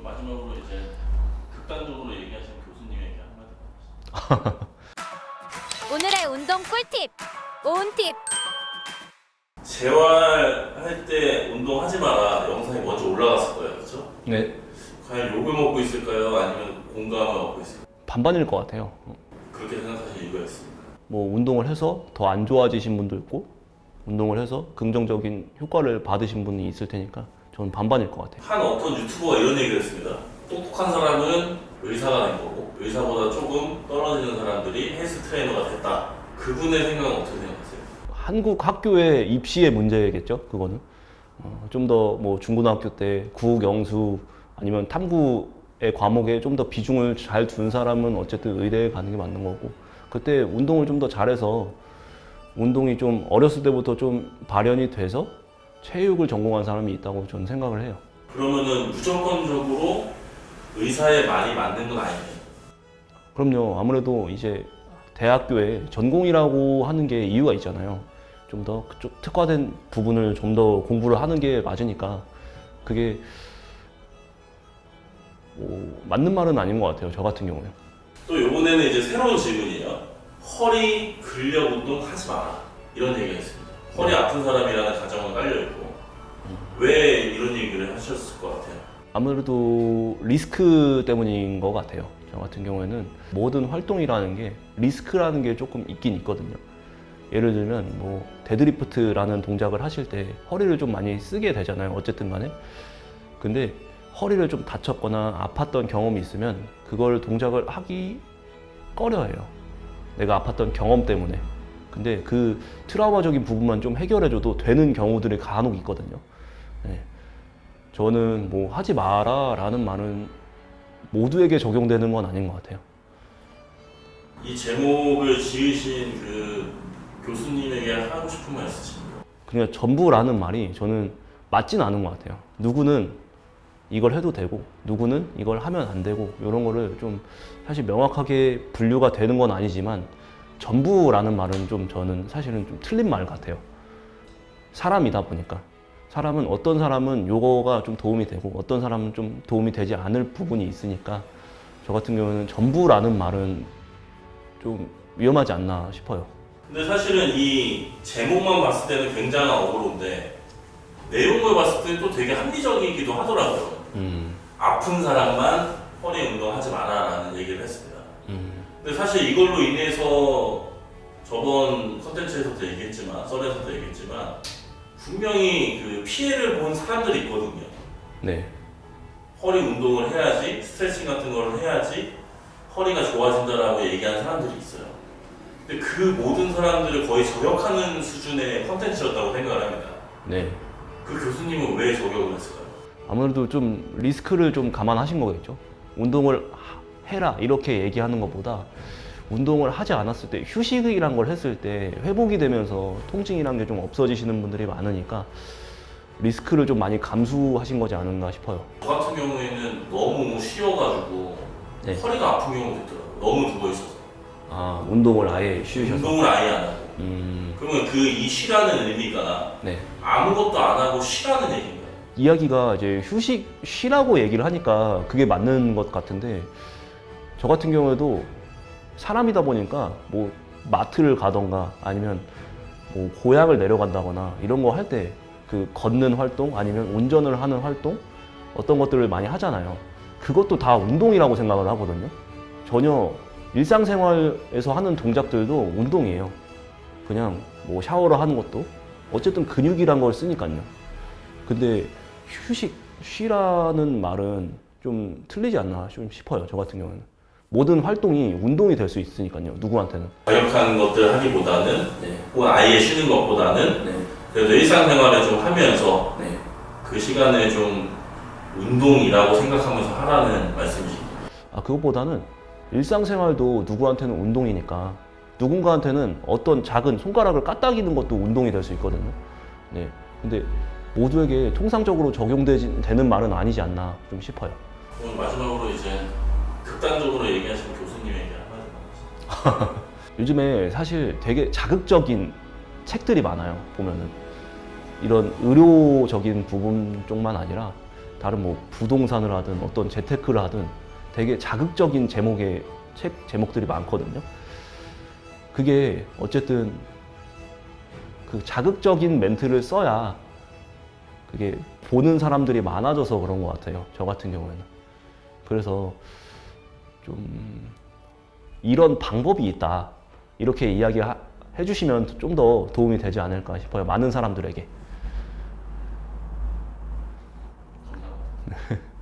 마지막으로 이제 극단적으로 얘기하신 교수님에게 한마디. 오늘의 운동 꿀팁, 모은 팁. 재활할 때 운동하지 마라 영상이 먼저 올라갔을 거예요, 그렇죠? 네. 과연 욕을 먹고 있을까요? 아니면 공감을 얻고 있을까요? 반반일 것 같아요. 그렇게 생각하시는 이유가 있습니다. 뭐 운동을 해서 더 안 좋아지신 분도 있고 운동을 해서 긍정적인 효과를 받으신 분이 있을 테니까 저는 반반일 것 같아요. 한 어떤 유튜버가 이런 얘기를 했습니다. 똑똑한 사람은 의사가 된 거고 의사보다 조금 떨어지는 사람들이 헬스 트레이너가 됐다. 그분의 생각은 어떻게 생각하세요? 한국 학교의 입시의 문제겠죠, 그거는. 좀 더 뭐 중고등학교 때 국영수 아니면 탐구의 과목에 좀 더 비중을 잘 둔 사람은 어쨌든 의대에 가는 게 맞는 거고, 그때 운동을 좀 더 잘해서 운동이 좀 어렸을 때부터 좀 발현이 돼서 체육을 전공한 사람이 있다고 저는 생각을 해요. 그러면은 무조건적으로 의사의 말이 맞는 건 아니에요. 그럼요. 아무래도 이제 대학교에 전공이라고 하는 게 이유가 있잖아요. 좀 더 그쪽 특화된 부분을 좀 더 공부를 하는 게 맞으니까 그게 뭐 맞는 말은 아닌 것 같아요. 저 같은 경우는. 또 이번에는 이제 새로운 질문이에요. 허리 근력 운동 하지 마라 이런 얘기가 있습니다. 허리 아픈 사람이라는 가정은 깔려 있고 왜 이런 얘기를 하셨을 것 같아요? 아무래도 리스크 때문인 것 같아요. 저 같은 경우에는 모든 활동이라는 게 리스크라는 게 조금 있긴 있거든요. 예를 들면 뭐 데드리프트라는 동작을 하실 때 허리를 좀 많이 쓰게 되잖아요. 어쨌든 간에. 근데 허리를 좀 다쳤거나 아팠던 경험이 있으면 그걸 동작을 하기 꺼려해요. 내가 아팠던 경험 때문에. 근데 그 트라우마적인 부분만 좀 해결해줘도 되는 경우들이 간혹 있거든요. 네. 저는 뭐 하지 마라 라는 말은 모두에게 적용되는 건 아닌 것 같아요. 이 제목을 지으신 그 교수님에게 하고 싶은 말 있으십니까? 그러니까 전부라는 말이 저는 맞진 않은 것 같아요. 누구는 이걸 해도 되고 누구는 이걸 하면 안 되고 이런 거를 좀 사실 명확하게 분류가 되는 건 아니지만 전부라는 말은 좀 저는 사실은 좀 틀린 말 같아요. 사람이다 보니까 사람은 어떤 사람은 요거가 좀 도움이 되고 어떤 사람은 좀 도움이 되지 않을 부분이 있으니까 저 같은 경우는 전부라는 말은 좀 위험하지 않나 싶어요. 근데 사실은 이 제목만 봤을 때는 굉장한 어그로인데 내용을 봤을 때는 또 되게 합리적이기도 하더라고요. 아픈 사람만 허리 운동하지 마라라는 얘기를 했습니다. 근데 사실 이걸로 인해서 저번 컨텐츠에서도 얘기했지만 썰에서도 얘기했지만 분명히 그 피해를 본 사람들이 있거든요. 네. 허리 운동을 해야지 스트레칭 같은 걸 해야지 허리가 좋아진다라고 얘기하는 사람들이 있어요. 근데 그 모든 사람들을 거의 저격하는 수준의 컨텐츠였다고 생각을 합니다. 네. 그 교수님은 왜 저격을 했을까요? 아무래도 좀 리스크를 좀 감안하신 거겠죠. 운동을 해라 이렇게 얘기하는 것보다 운동을 하지 않았을 때 휴식이란 걸 했을 때 회복이 되면서 통증이란 게 좀 없어지시는 분들이 많으니까 리스크를 좀 많이 감수하신 거지 않은가 싶어요. 저 같은 경우에는 너무 쉬어가지고 네. 허리가 아픈 경우도 있더라고요. 너무 누워있어서. 아, 운동을 아예 쉬우셔서. 운동을 아예 안 하고. 그러면 그 이 쉬라는 의미가 네. 아무것도 안 하고 쉬라는 얘기인가요? 이야기가 이제 쉬라고 얘기를 하니까 그게 맞는 것 같은데 저 같은 경우에도 사람이다 보니까 뭐 마트를 가던가 아니면 뭐 고향을 내려간다거나 이런 거 할 때 그 걷는 활동 아니면 운전을 하는 활동 어떤 것들을 많이 하잖아요. 그것도 다 운동이라고 생각을 하거든요. 전혀 일상생활에서 하는 동작들도 운동이에요. 그냥 뭐 샤워를 하는 것도 어쨌든 근육이란 걸 쓰니까요. 근데 쉬라는 말은 좀 틀리지 않나 좀 싶어요. 저 같은 경우는. 모든 활동이 운동이 될 수 있으니까요. 누구한테는. 과격한 것들 하기보다는 혹은 아예 쉬는 것보다는 그래도 일상생활을 좀 하면서 그 시간을 좀 운동이라고 생각하면서 하라는 말씀이십니다. 아, 그것보다는 일상생활도 누구한테는 운동이니까 누군가한테는 어떤 작은 손가락을 까딱이는 것도 운동이 될 수 있거든요. 네. 근데 모두에게 통상적으로 적용되는 말은 아니지 않나 좀 싶어요. 오늘 마지막으로 이제 극단적으로 얘기하신 교수님에게 한마디 하겠습니다. 요즘에 사실 되게 자극적인 책들이 많아요. 보면은 이런 의료적인 부분 쪽만 아니라 다른 뭐 부동산을 하든 어떤 재테크를 하든 되게 자극적인 제목의 책 제목들이 많거든요. 그게 어쨌든 그 자극적인 멘트를 써야 그게 보는 사람들이 많아져서 그런 것 같아요. 저 같은 경우에는. 그래서 좀 이런 방법이 있다. 이렇게 이야기해 주시면 좀 더 도움이 되지 않을까 싶어요. 많은 사람들에게. 감사합니다.